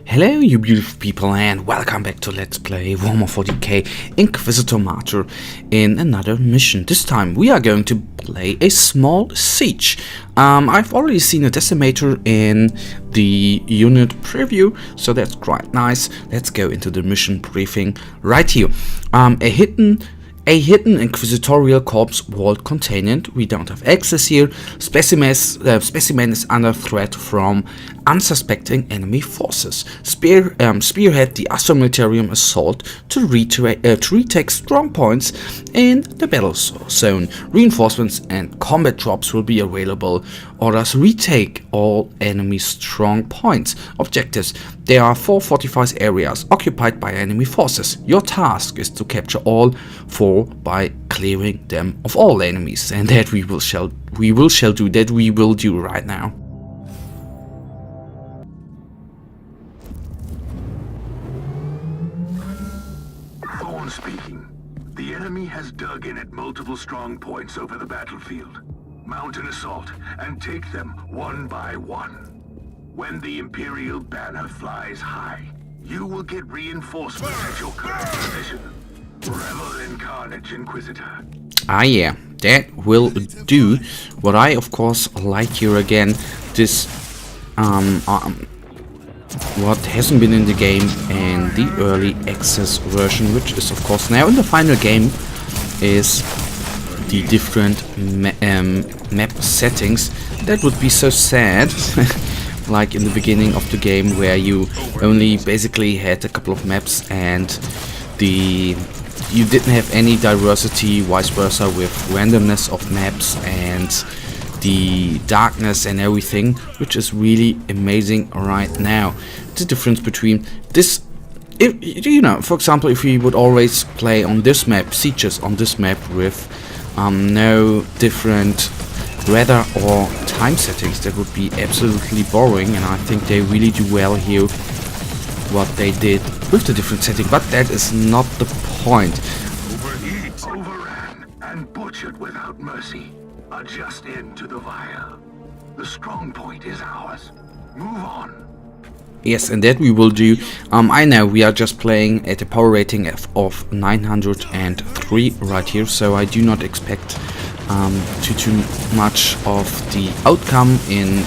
Hello you beautiful people and welcome back to Let's Play Warhammer 40k Inquisitor Martyr in another mission. This time we are going to play a small siege. I've already seen a decimator in the unit preview, so that's quite nice. Let's go into the mission briefing right here. A hidden inquisitorial corpse vault containment. We don't have access here. Specimen is under threat from unsuspecting enemy forces. Spearhead the Astromitarium assault to retake strong points in the battle zone. Reinforcements and combat drops will be available. Orders: retake all enemy strong points. Objectives: there are 4 fortified areas occupied by enemy forces. Your task is to capture all 4 by clearing them of all enemies, and that we will do right now. Thorn speaking. The enemy has dug in at multiple strong points over the battlefield. Mount an assault and take them one by one. When the Imperial banner flies high, you will get reinforcements at your current position. Revel in carnage, Inquisitor. Yeah, that will do. What I of course like here again, this what hasn't been in the game in the early access version, which is of course now in the final game, is the different map settings. That would be so sad. Like in the beginning of the game, where you only basically had a couple of maps and you didn't have any diversity, vice versa, with randomness of maps and the darkness and everything, which is really amazing right now. The difference between this, if you know, for example, if we would always play on this map, sieges on this map with no different weather or time settings, that would be absolutely boring, and I think they really do well here what they did with the different setting, but that is not the point. Overran and butchered without mercy. Adjust into the vial. The strong point is ours. Move on. Yes, and that we will do. I know we are just playing at a power rating of 903 right here, so I do not expect too much of the outcome in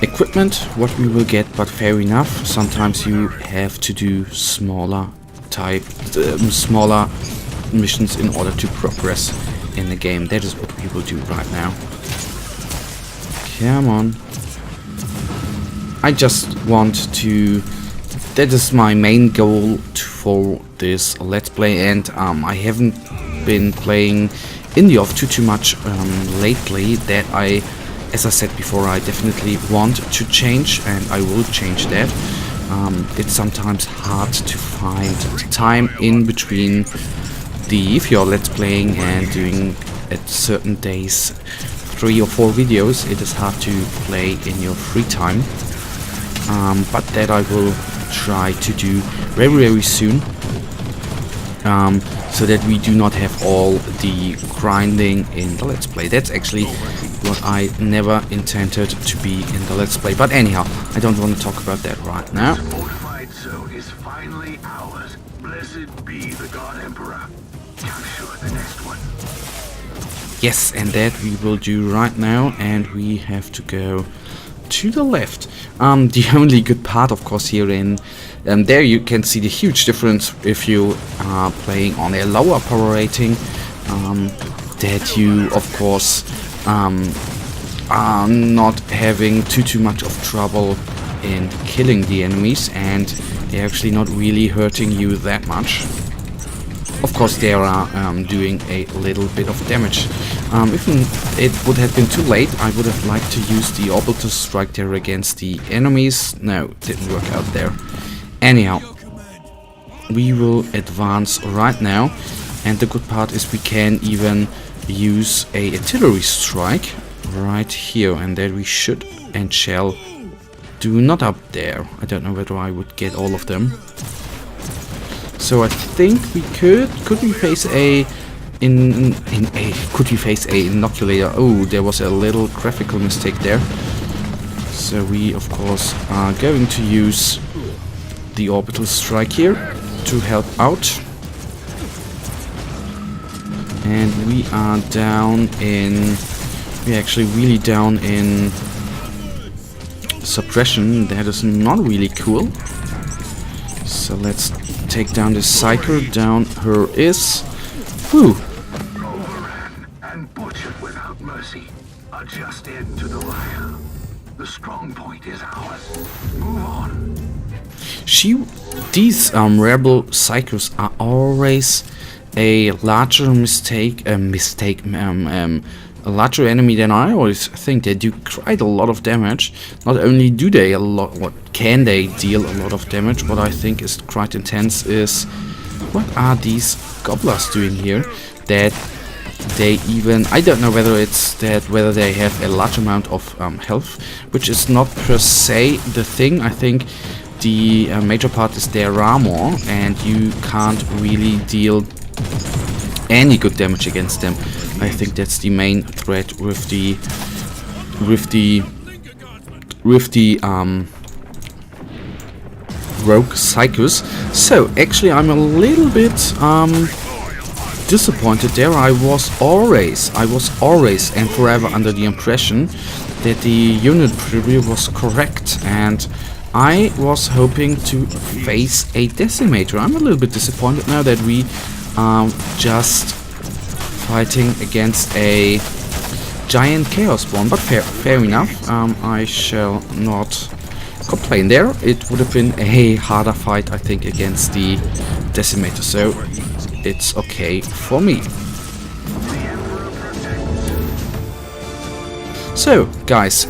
equipment what we will get, but fair enough. Sometimes you have to do smaller missions in order to progress in the game. That is what we will do right now. Come on. I just want to, that is my main goal for this Let's Play, and I haven't been playing in the off too much lately. That as I said before, I definitely want to change, and I will change that. It's sometimes hard to find time in between if you're Let's Playing and doing at certain days 3 or 4 videos. It is hard to play in your free time, but that I will try to do very soon, so that we do not have all the grinding in the Let's Play. That's actually what I never intended to be in the Let's Play, but anyhow, I don't want to talk about that right now. The fortified zone is finally ours. Blessed be the God Emperor. Capture the next one. Yes, and that we will do right now, and we have to go to the left. The only good part, of course, here there you can see the huge difference if you are playing on a lower power rating, that you of course are not having too much of trouble in killing the enemies, and they're actually not really hurting you that much. Of course, they are doing a little bit of damage. If it would have been too late, I would have liked to use the orbital strike there against the enemies. No, didn't work out there. Anyhow, we will advance right now, and the good part is we can even use a artillery strike right here, and that we should and shall do. Not up there. I don't know whether I would get all of them. So I think we could we face a could we face a inoculator? Oh, there was a little graphical mistake there. So we of course are going to use the orbital strike here to help out. And we are down in... we're actually really down in suppression. That is not really cool. So let's take down this Psyker. Down her is... whew! Overran and butchered without mercy. Adjust into the wire. The strong point is ours. Move on. These rebel Psychers are always a larger a larger enemy than I always think. They do quite a lot of damage. Not only do they can they deal a lot of damage, what I think is quite intense is what are these gobblers doing here that they even... I don't know whether it's that whether they have a large amount of health, which is not per se the thing. I think the major part is their armor, and you can't really deal any good damage against them. I think that's the main threat with the rogue Psychos. So actually I'm a little bit disappointed there. I was always and forever under the impression that the unit preview was correct, and I was hoping to face a decimator. I'm a little bit disappointed now that we are just fighting against a giant chaos spawn, but fair enough. I shall not complain there. It would have been a harder fight, I think, against the decimator, so it's okay for me. So, guys,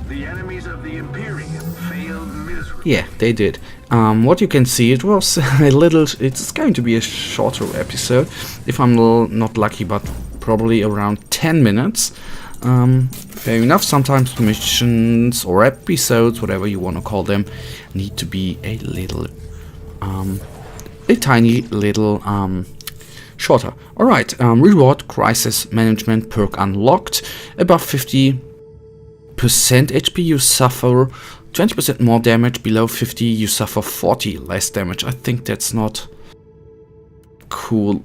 the enemies of the Imperium failed miserably. yeah, they did. What you can see, it was a little... it's going to be a shorter episode, if I'm not lucky, but probably around 10 minutes. Fair enough, sometimes missions or episodes, whatever you want to call them, need to be a little... a tiny little shorter. Alright, reward crisis management perk unlocked. Above 50% HP you suffer 20% more damage, below 50 you suffer 40 less damage. I think that's not cool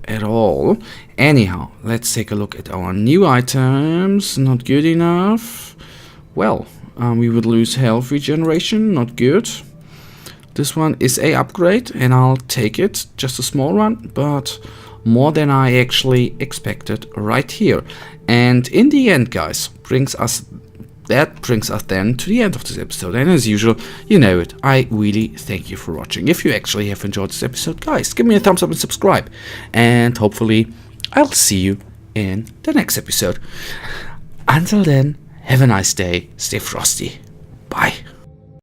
at all. Anyhow, let's take a look at our new items. Not good enough. Well, we would lose health regeneration, not good. This one is a upgrade and I'll take it, just a small one, but more than I actually expected right here. And in the end, guys, that brings us then to the end of this episode. And as usual, you know it, I really thank you for watching. If you actually have enjoyed this episode, guys, give me a thumbs up and subscribe. And hopefully I'll see you in the next episode. Until then, have a nice day, stay frosty, bye.